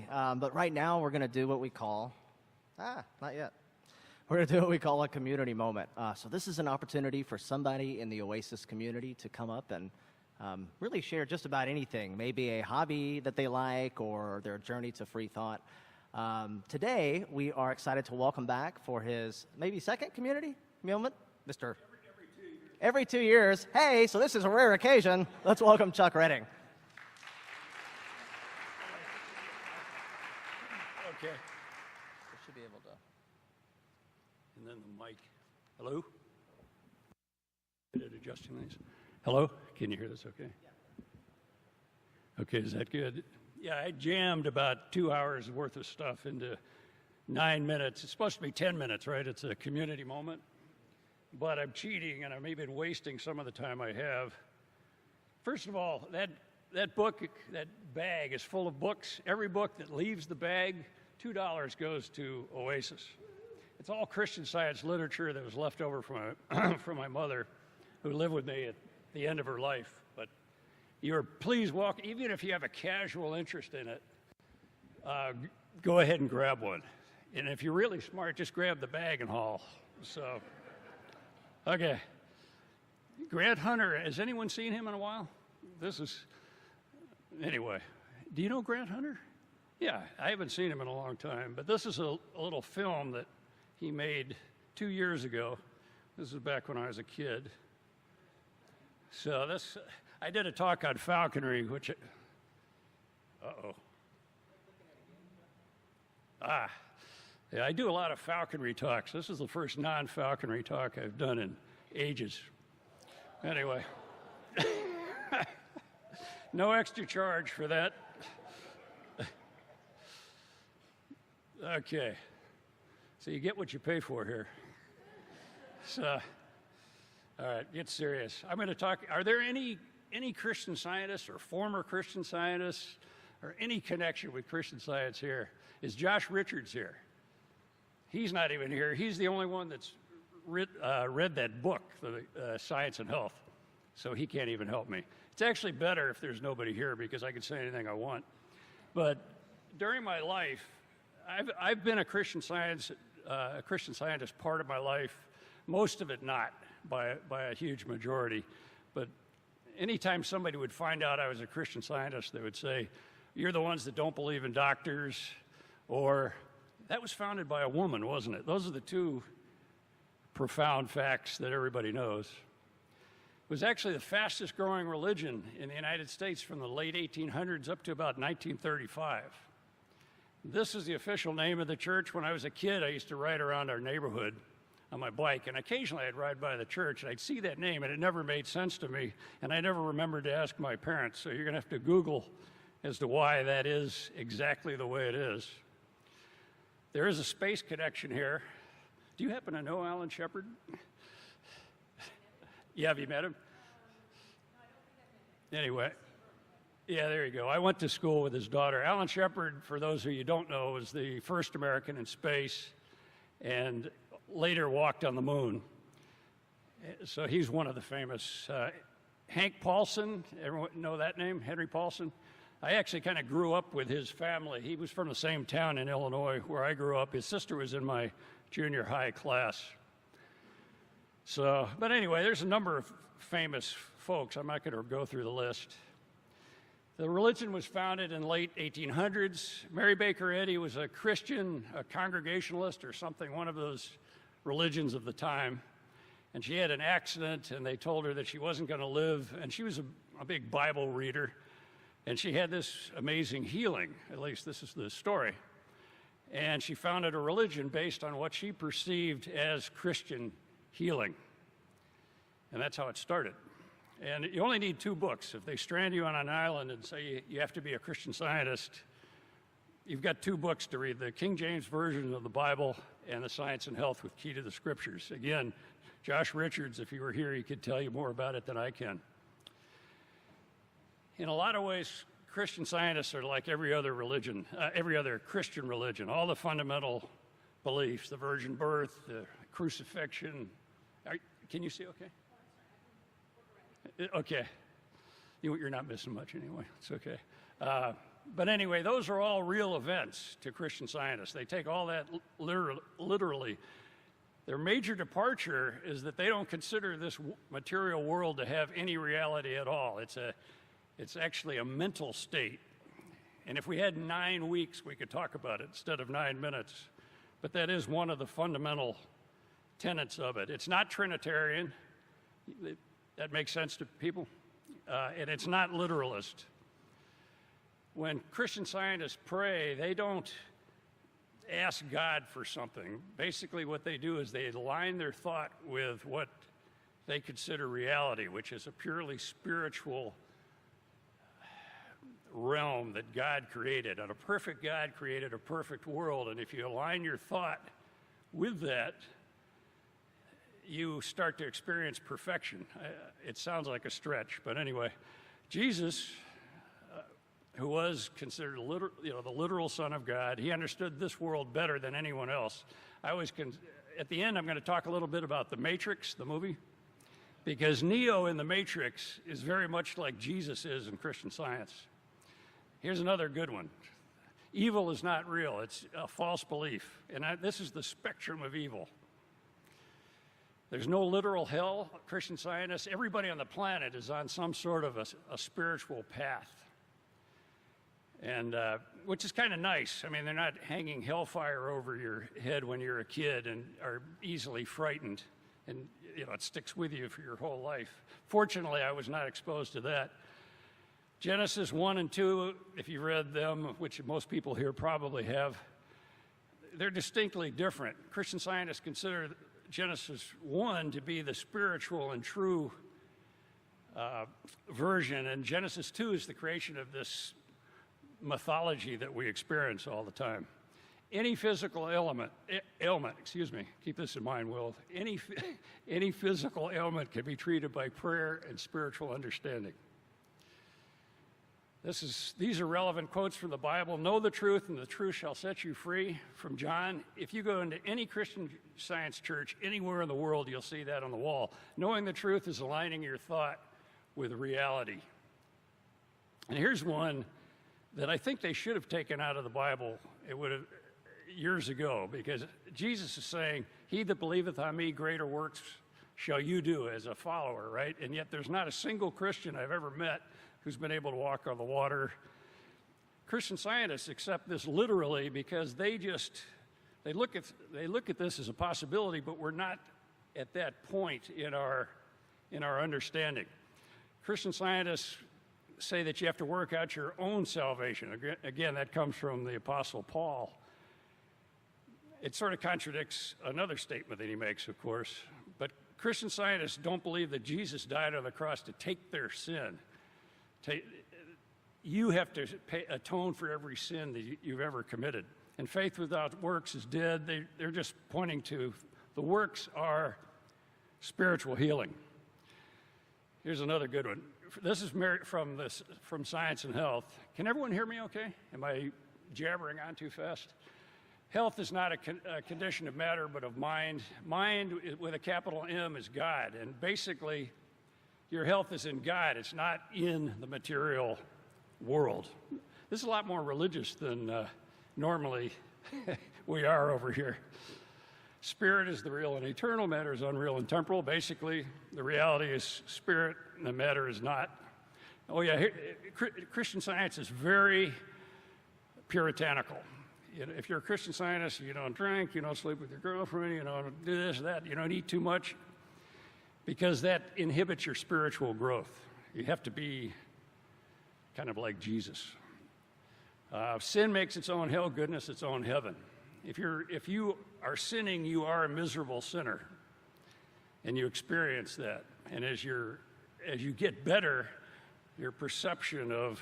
but right now we're going to do what we call, not yet. We're going to do what we call a community moment. So this is an opportunity for somebody in the Oasis community to come up and really share just about anything, maybe a hobby that they like or their journey to free thought. Today, we are excited to welcome back for his maybe second community moment, Mr. Every 2 years. Hey, so this is a rare occasion. Let's welcome Chuck Redding. Okay. We should be able to. And then the mic. Hello? Adjusting these. Hello? Can you hear this okay? Yeah. Okay, is that good? Yeah, I jammed about 2 hours worth of stuff into 9 minutes. It's supposed to be 10 minutes, right? It's a community moment. But I'm cheating, and I'm even wasting some of the time I have. First of all, that book, that bag is full of books. Every book that leaves the bag, $2 goes to Oasis. It's all Christian Science literature that was left over from my mother, who lived with me at the end of her life. But you're please walk, even if you have a casual interest in it, go ahead and grab one. And if you're really smart, just grab the bag and haul. So, okay. Grant Hunter, has anyone seen him in a while? Anyway, do you know Grant Hunter? Yeah, I haven't seen him in a long time, but this is a little film that he made 2 years ago. This is back when I was a kid. So I did a talk on falconry, which, yeah, I do a lot of falconry talks. This is the first non-falconry talk I've done in ages. Anyway, no extra charge for that. Okay, so you get what you pay for here. So, all right, get serious. I'm going to talk, are there any Christian scientists or former Christian scientists or any connection with Christian Science here? Is Josh Richards here? He's not even here. He's the only one that's read that book, the Science and Health, so he can't even help me. It's actually better if there's nobody here because I can say anything I want. But during my life, I've been a Christian scientist part of my life, most of it not by a huge majority. But anytime somebody would find out I was a Christian scientist, they would say, "You're the ones that don't believe in doctors," or "That was founded by a woman, wasn't it?" Those are the two profound facts that everybody knows. It was actually the fastest growing religion in the United States from the late 1800s up to about 1935. This is the official name of the church. When I was a kid, I used to ride around our neighborhood on my bike, and occasionally I'd ride by the church, and I'd see that name, and it never made sense to me, and I never remembered to ask my parents, so you're going to have to Google as to why that is exactly the way it is. There is a space connection here. Do you happen to know Alan Shepard? Yeah, have you met him? Anyway, yeah, there you go. I went to school with his daughter. Alan Shepard, for those of you who don't know, was the first American in space and later walked on the moon. So he's one of the famous. Hank Paulson, everyone know that name? Henry Paulson? I actually kind of grew up with his family. He was from the same town in Illinois where I grew up. His sister was in my junior high class. So, but anyway, there's a number of famous folks. I'm not going to go through the list. The religion was founded in the late 1800s. Mary Baker Eddy was a Christian, a Congregationalist or something, one of those religions of the time. And she had an accident, and they told her that she wasn't going to live. And she was a big Bible reader. And she had this amazing healing, at least this is the story. And she founded a religion based on what she perceived as Christian healing. And that's how it started. And you only need 2 books. If they strand you on an island and say you have to be a Christian Scientist, you've got 2 books to read, the King James Version of the Bible and the Science and Health with Key to the Scriptures. Again, Josh Richards, if he were here, he could tell you more about it than I can. In a lot of ways, Christian Scientists are like every other religion, every other Christian religion. All the fundamental beliefs, the virgin birth, the crucifixion. Can you see okay? Okay. You're not missing much anyway. It's okay. But anyway, those are all real events to Christian Scientists. They take all that literally. Their major departure is that they don't consider this material world to have any reality at all. It's actually a mental state. And if we had 9 weeks, we could talk about it instead of 9 minutes. But that is one of the fundamental tenets of it. It's not Trinitarian. That makes sense to people. And it's not literalist. When Christian Scientists pray, they don't ask God for something. Basically, what they do is they align their thought with what they consider reality, which is a purely spiritual realm that God created. And a perfect God created a perfect world. And if you align your thought with that, you start to experience perfection. It sounds like a stretch, but anyway, Jesus, who was considered the literal Son of God, he understood this world better than anyone else. At the end, I'm going to talk a little bit about The Matrix, the movie, because Neo in The Matrix is very much like Jesus is in Christian Science. Here's another good one. Evil is not real. It's a false belief. And this is the spectrum of evil. There's no literal hell. Christian Scientists, everybody on the planet is on some sort of a spiritual path. And which is kind of nice. I mean, they're not hanging hellfire over your head when you're a kid and are easily frightened. And, it sticks with you for your whole life. Fortunately, I was not exposed to that. Genesis 1 and 2, if you read them, which most people here probably have, they're distinctly different. Christian Scientists consider Genesis 1 to be the spiritual and true version, and Genesis 2 is the creation of this mythology that we experience all the time. Any physical ailment, keep this in mind, Will, any physical ailment can be treated by prayer and spiritual understanding. These are relevant quotes from the Bible. Know the truth, and the truth shall set you free, from John. If you go into any Christian Science church anywhere in the world, you'll see that on the wall. Knowing the truth is aligning your thought with reality. And here's one that I think they should have taken out of the Bible. It would have years ago, because Jesus is saying, "He that believeth on me, greater works shall you do," as a follower, right? And yet there's not a single Christian I've ever met who's been able to walk on the water. Christian Scientists accept this literally because they look at this as a possibility, but we're not at that point in our understanding. Christian Scientists say that you have to work out your own salvation. Again, that comes from the Apostle Paul. It sort of contradicts another statement that he makes, of course. But Christian Scientists don't believe that Jesus died on the cross to take their sin. You have to atone for every sin that you've ever committed. And faith without works is dead. They're just pointing to the works are spiritual healing. Here's another good one. This is from Science and Health. Can everyone hear me okay? Am I jabbering on too fast? Health is not a condition of matter, but of mind. Mind with a capital M is God. And basically, your health is in God. It's not in the material world. This is a lot more religious than normally we are over here. Spirit is the real and eternal. Matter is unreal and temporal. Basically, the reality is spirit and the matter is not. Oh yeah, Christian Science is very puritanical. If you're a Christian Scientist, you don't drink, you don't sleep with your girlfriend, you don't do this, that, you don't eat too much, because that inhibits your spiritual growth. You have to be kind of like Jesus. Sin makes its own hell, goodness its own heaven. If you are sinning, you are a miserable sinner, and you experience that. And as you get better, your perception of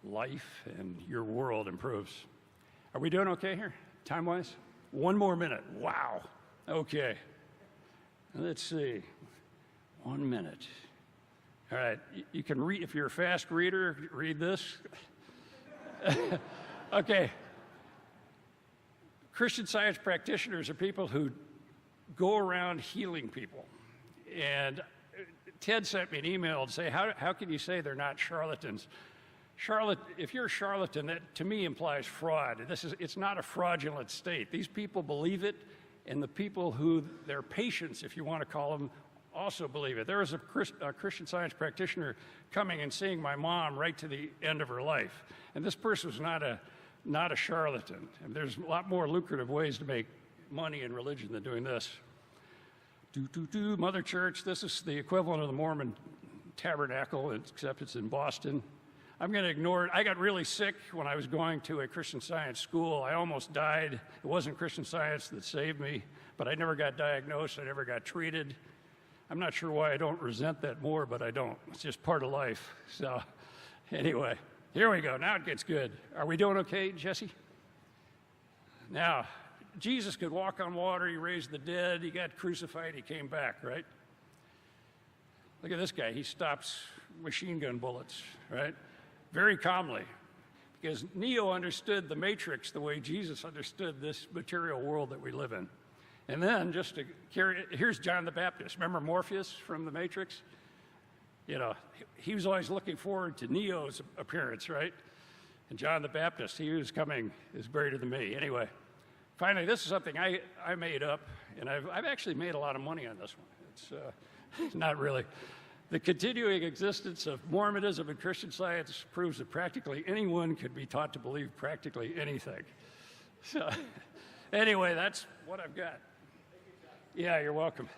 life and your world improves. Are we doing okay here, time-wise? 1 more minute. Wow. Okay. Let's see. 1 minute. All right. You can read, if you're a fast reader, read this. Okay. Christian Science practitioners are people who go around healing people. And Ted sent me an email to say, how can you say they're not charlatans? if you're a charlatan, that to me implies fraud. It's not a fraudulent state. These people believe it, and the people who, their patients, if you want to call them, also believe it. There was a Christian Science practitioner coming and seeing my mom right to the end of her life. And this person was not a charlatan. And there's a lot more lucrative ways to make money in religion than doing this. Mother Church, this is the equivalent of the Mormon Tabernacle, except it's in Boston. I'm going to ignore it. I got really sick when I was going to a Christian Science school. I almost died. It wasn't Christian Science that saved me, but I never got diagnosed. I never got treated. I'm not sure why I don't resent that more, but I don't. It's just part of life. So anyway, here we go. Now it gets good. Are we doing okay, Jesse? Now, Jesus could walk on water. He raised the dead. He got crucified. He came back, right? Look at this guy. He stops machine gun bullets, right? Very calmly, because Neo understood the Matrix the way Jesus understood this material world that we live in. And then, just to carry it, here's John the Baptist. Remember Morpheus from the Matrix? You know, he was always looking forward to Neo's appearance, right? And John the Baptist, he was coming, is greater than me. Anyway, finally, this is something I made up, and I've actually made a lot of money on this one. It's not really. The continuing existence of Mormonism and Christian Science proves that practically anyone could be taught to believe practically anything. So, anyway, that's what I've got. Yeah, you're welcome.